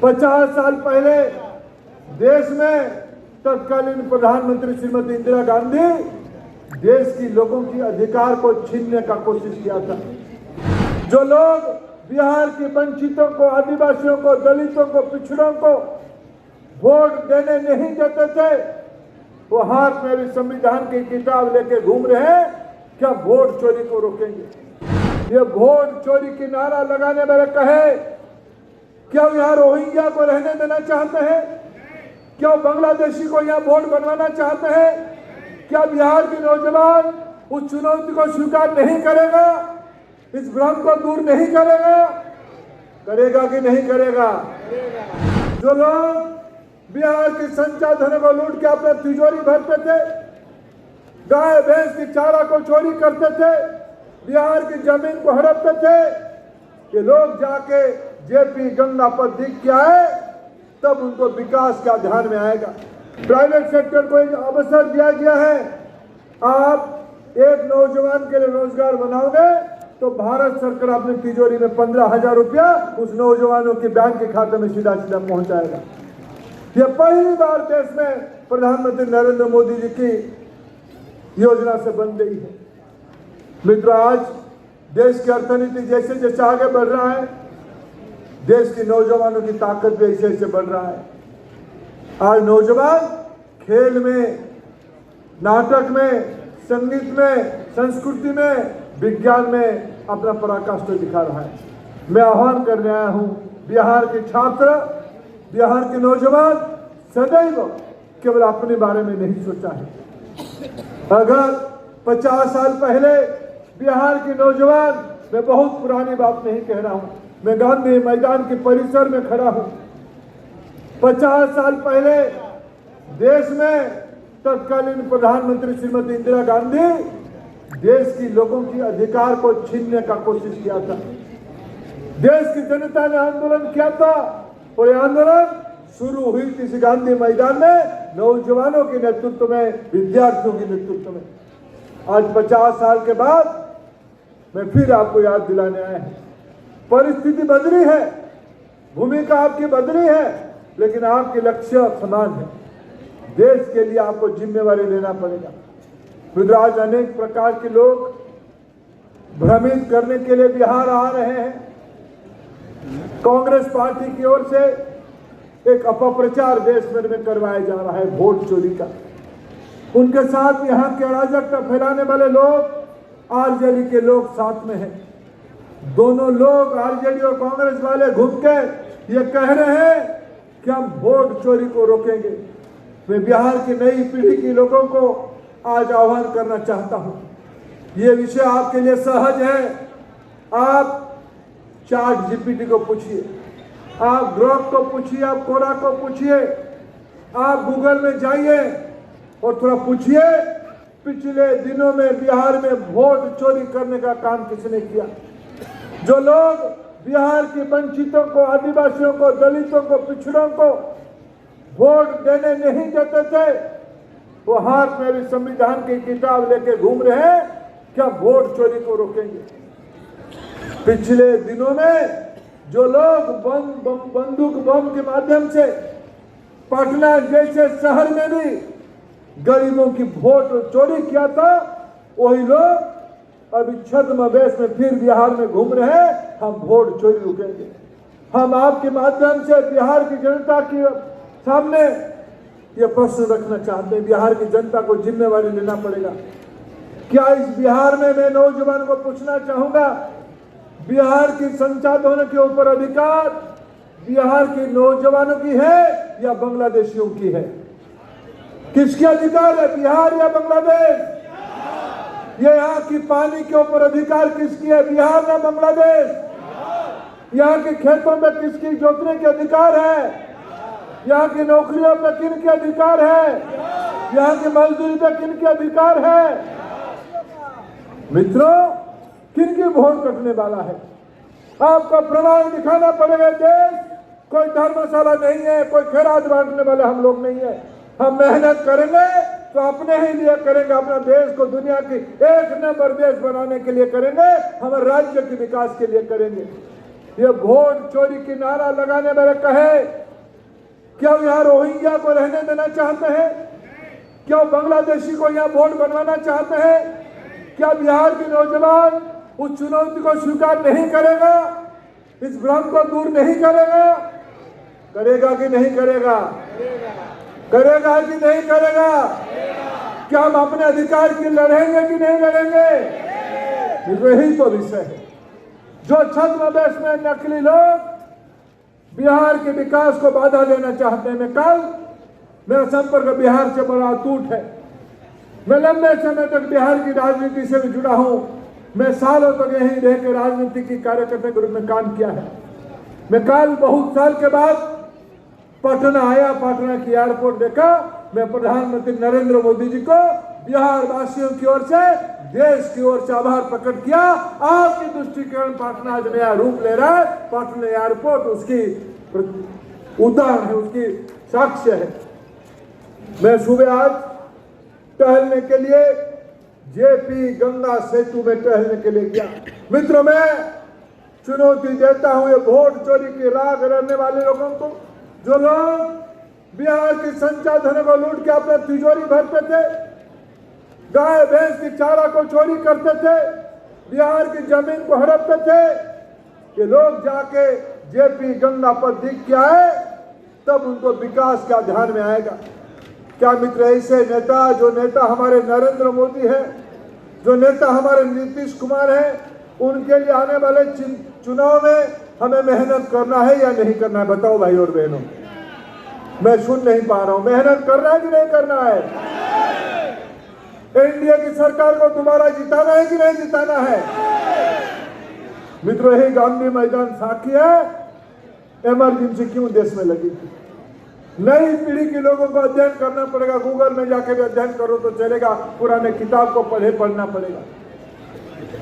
50 साल पहले देश में तत्कालीन प्रधानमंत्री श्रीमती इंदिरा गांधी देश की लोगों की अधिकार को छीनने का कोशिश किया था। जो लोग बिहार के वंचितों को, आदिवासियों को, दलितों को, पिछड़ों को वोट देने नहीं देते थे, वो हाथ में भी संविधान की किताब लेके घूम रहे हैं। क्या वोट चोरी को रोकेंगे? ये वोट चोरी की नारा लगाने वाले कहे, क्या यहाँ रोहिंग्या को रहने देना चाहते हैं? क्या बांग्लादेशी को यहाँ वोट बनवाना चाहते हैं? क्या बिहार के नौजवान उस चुनौती को स्वीकार नहीं करेगा? इस भ्रम को दूर नहीं करेगा? करेगा कि नहीं करेगा? जो लोग बिहार के संसाधनों को लूट के अपना तिजोरी भरते थे, गाय भैंस की चारा को चोरी करते थे, बिहार की जमीन को हड़पते थे, ये लोग जाके जेपी गंगा पर दिख के आए, तब उनको विकास का ध्यान में आएगा। प्राइवेट सेक्टर को एक अवसर दिया गया है। आप एक नौजवान के लिए रोजगार बनाओगे तो भारत सरकार अपनी तिजोरी में 15,000 रुपया उस नौजवानों के बैंक के खाते में सीधा सीधा पहुंचाएगा। यह पहली बार देश में प्रधानमंत्री नरेंद्र मोदी जी की योजना से बन गई है। मित्रों, आज देश की अर्थनीति जैसे जैसे आगे बढ़ रहा है, देश के नौजवानों की ताकत भी ऐसे ऐसे बढ़ रहा है। आज नौजवान खेल में, नाटक में, संगीत में, संस्कृति में, विज्ञान में अपना पराकाष्ठा दिखा रहा है। मैं आह्वान करने आया हूं, बिहार के छात्र, बिहार के नौजवान सदैव केवल अपने बारे में नहीं सोचा है। अगर 50 साल पहले बिहार के नौजवान, मैं बहुत पुरानी बात नहीं कह रहा हूं, मैं गांधी मैदान के परिसर में खड़ा हूं। 50 साल पहले देश में तत्कालीन प्रधानमंत्री श्रीमती इंदिरा गांधी देश की लोगों की अधिकार को छीनने का कोशिश किया था। देश की जनता ने आंदोलन किया था और यह आंदोलन शुरू हुई थी इस गांधी मैदान में, नौजवानों के नेतृत्व में, विद्यार्थियों के नेतृत्व में। आज 50 साल के बाद मैं फिर आपको याद दिलाने आया हूं, परिस्थिति बदली है, भूमिका आपकी बदली है, लेकिन आपके लक्ष्य समान है। देश के लिए आपको जिम्मेवारी लेना पड़ेगा। फिर आज अनेक प्रकार के लोग भ्रमित करने के लिए बिहार आ रहे हैं। कांग्रेस पार्टी की ओर से एक अपप्रचार देश भर में करवाया जा रहा है वोट चोरी का। उनके साथ यहाँ के अराजकता फैलाने वाले लोग, आरजेडी के लोग साथ में हैं। दोनों लोग, आरजेडी और कांग्रेस वाले, घूम के ये कह रहे हैं कि हम वोट चोरी को रोकेंगे। मैं बिहार की नई पीढ़ी के लोगों को आज आह्वान करना चाहता हूं, ये विषय आपके लिए सहज है। आप चैट जीपीटी को पूछिए, आप ग्रोक को पूछिए, आप कोरा को पूछिए, आप गूगल में जाइए और थोड़ा पूछिए पिछले दिनों में बिहार में वोट चोरी करने का काम किसने किया। जो लोग बिहार के वंचितों को, आदिवासियों को, दलितों को, पिछड़ों को वोट देने नहीं देते थे, वो हाथ में भी संविधान की किताब लेके घूम रहे हैं। क्या वोट चोरी को रोकेंगे? पिछले दिनों में जो लोग बंदूक बम के माध्यम से पटना जैसे शहर में भी गरीबों की वोट चोरी किया था, वही लोग अभी छद्मवेश में फिर बिहार में घूम रहे हैं। हम वोट चोरी रोकेंगे। हम आपके माध्यम से बिहार की जनता के सामने ये प्रश्न रखना चाहते हैं, बिहार की जनता को जिम्मेवारी लेना पड़ेगा। क्या इस बिहार में, मैं नौजवान को पूछना चाहूंगा, बिहार की संसाधनों के ऊपर अधिकार बिहार के नौजवानों की है या बांग्लादेशियों की है? किसके अधिकार है, बिहार या बांग्लादेश? ये यहाँ की पानी के ऊपर अधिकार किसकी है, बिहार या बांग्लादेश? यहाँ के खेतों में किसकी जोतने के अधिकार है? यहाँ की नौकरियों पे किन के अधिकार है? यहाँ की मजदूरी पे किन के अधिकार है? मित्रों, किन की वोट रखने वाला है? आपको प्रमाण दिखाना पड़ेगा। देश कोई धर्मशाला नहीं है, कोई खैरात बांटने वाले हम लोग नहीं है। हम मेहनत करेंगे तो अपने ही लिए करेंगे, अपना देश को दुनिया की 1 नंबर देश बनाने के लिए करेंगे, हमारे राज्य के विकास के लिए करेंगे। ये वोट चोरी की नारा लगाने वाले कहे क्या यहाँ रोहिंग्या को रहने देना चाहते हैं? क्या बांग्लादेशी को यहाँ वोट बनवाना चाहते हैं? क्या बिहार के नौजवान उस चुनौती को स्वीकार नहीं करेगा? इस भ्रम को दूर नहीं करेगा? करेगा कि नहीं करेगा? करेगा कि नहीं करेगा? क्या हम अपने अधिकार की लड़ेंगे कि नहीं लड़ेंगे? यही तो विषय है। जो छद्मवेश में नकली लोग बिहार के विकास को बाधा देना चाहते हैं। कल मेरा संपर्क बिहार से बड़ा अटूट है। मैं लंबे समय तक बिहार की राजनीति से भी जुड़ा हूं। मैं सालों तक यहीं रह के राजनीति की कार्यकर्ता के रूप में काम किया है। मैं कल बहुत साल के बाद पटना आया, पटना की एयरपोर्ट देखा। मैं प्रधानमंत्री नरेंद्र मोदी जी को बिहार वासियों की ओर से, देश की ओर से आभार प्रकट किया। आपकी दृष्टिकोण पटना आज नया रूप ले रहा है। पटना एयरपोर्ट उसकी उदाहरण है, उसकी साक्ष्य है। मैं सुबह आज टहलने के लिए जेपी गंगा सेतु में टहलने के लिए गया। मित्रों, मैं चुनौती देता हूं ये वोट चोरी की राह रहने वाले लोगों को, जो लोग बिहार के संसाधनों को लूट के अपना तिजोरी भरते थे, गाय भैंस की चारा को चोरी करते थे, बिहार की जमीन को हड़पते थे। ये लोग जाके जेपी गंगा पर दिख के आए, तब उनको विकास का ध्यान में आएगा। क्या मित्र, ऐसे नेता, जो नेता हमारे नरेंद्र मोदी है, जो नेता हमारे नीतीश कुमार है, उनके लिए आने वाले चुनाव में हमें मेहनत करना है या नहीं करना है? बताओ भाई और बहनों, मैं सुन नहीं पा रहा हूं। मेहनत करना है कि नहीं करना है? एनडीए की सरकार को दोबारा जिताना है कि नहीं जिताना है? मित्रों, यही गांधी मैदान साक्षी है। इमरजेंसी क्यों देश में लगी थी? नई पीढ़ी के लोगों को अध्ययन करना पड़ेगा। गूगल में जाके भी अध्ययन करो तो चलेगा, पुराने किताब को पढ़ना पड़ेगा।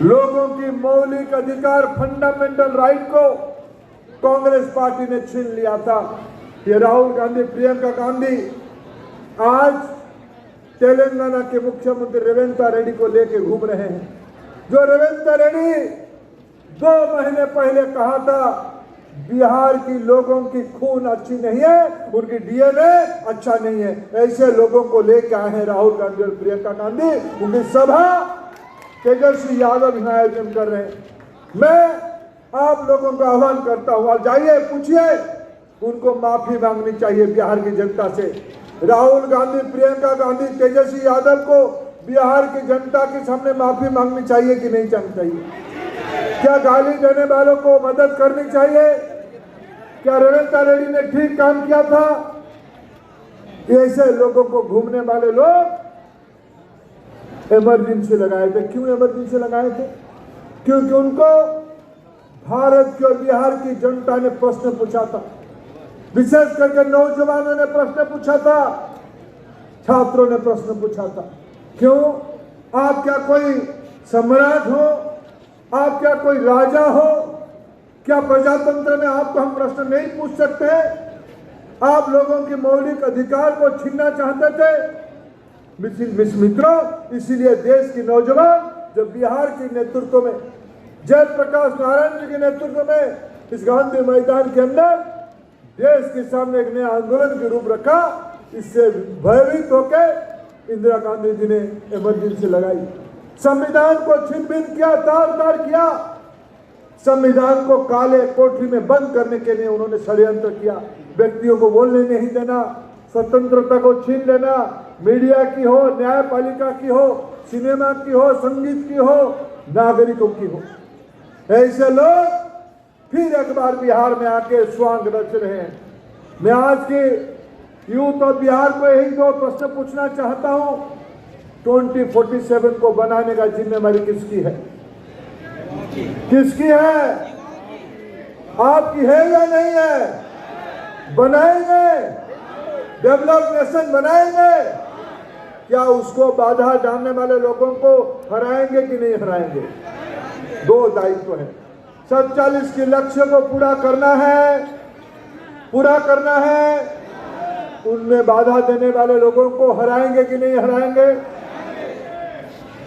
लोगों की मौलिक अधिकार, फंडामेंटल राइट को कांग्रेस पार्टी ने छीन लिया था। ये राहुल गांधी, प्रियंका गांधी आज तेलंगाना के मुख्यमंत्री रेवंत रेड्डी को लेके घूम रहे हैं। जो रेवंत रेड्डी 2 महीने पहले कहा था बिहार की लोगों की खून अच्छी नहीं है, उनकी डीएनए अच्छा नहीं है, ऐसे लोगों को लेके आए हैं राहुल गांधी और प्रियंका गांधी। उनकी सभा तेजस्वी यादव यहाँ आयोजन कर रहे हैं। मैं आप लोगों को आह्वान करता हूँ, जाइए पूछिए, उनको माफी मांगनी चाहिए बिहार की जनता से। राहुल गांधी, प्रियंका गांधी, तेजस्वी यादव को बिहार की जनता के सामने माफी मांगनी चाहिए कि नहीं चाहिए? क्या गाली देने वालों को मदद करनी चाहिए? क्या रेवंत रेड्डी ने ठीक काम किया था? ऐसे लोगों को घूमने वाले लोग इमरजेंसी लगाए थे। क्यों इमरजेंसी लगाए थे? क्योंकि उनको भारत की और बिहार की जनता ने प्रश्न पूछा था। विशेष करके नौजवानों ने प्रश्न पूछा था, छात्रों ने प्रश्न पूछा था। क्यों? आप क्या कोई सम्राट हो? आप क्या कोई राजा हो? क्या प्रजातंत्र में आपको हम प्रश्न नहीं पूछ सकते? आप लोगों के मौलिक अधिकार को छीनना चाहते थे मित्रों। इसीलिए देश की नौजवान जब बिहार के नेतृत्व में, जयप्रकाश नारायण जी के नेतृत्व में इस गांधी मैदान के अंदर देश के सामने एक नया आंदोलन के रूप रखा, इससे भयभीत होकर इंदिरा गांधी जी ने इमरजेंसी लगाई। संविधान को छिन-भिन किया, तार-तार किया। संविधान को काले कोठरी में बंद करने के लिए उन्होंने षड्यंत्र किया। व्यक्तियों को बोलने नहीं देना, स्वतंत्रता को छीन लेना, मीडिया की हो, न्यायपालिका की हो, सिनेमा की हो, संगीत की हो, नागरिकों की हो। ऐसे लोग फिर एक बार बिहार में आके स्वांग रच रहे हैं। मैं आज के यूथ और बिहार को यही 2 प्रश्न पूछना चाहता हूं। 2047 को बनाने का जिम्मेदारी किसकी है? किसकी है? आपकी है या नहीं है? बनाएंगे, डेवलप नेशन बनाएंगे। क्या उसको बाधा डालने वाले लोगों को हराएंगे कि नहीं हराएंगे? 2 दायित्व है। 47 के लक्ष्य को पूरा करना है। उनमें बाधा देने वाले लोगों को हराएंगे कि नहीं हराएंगे?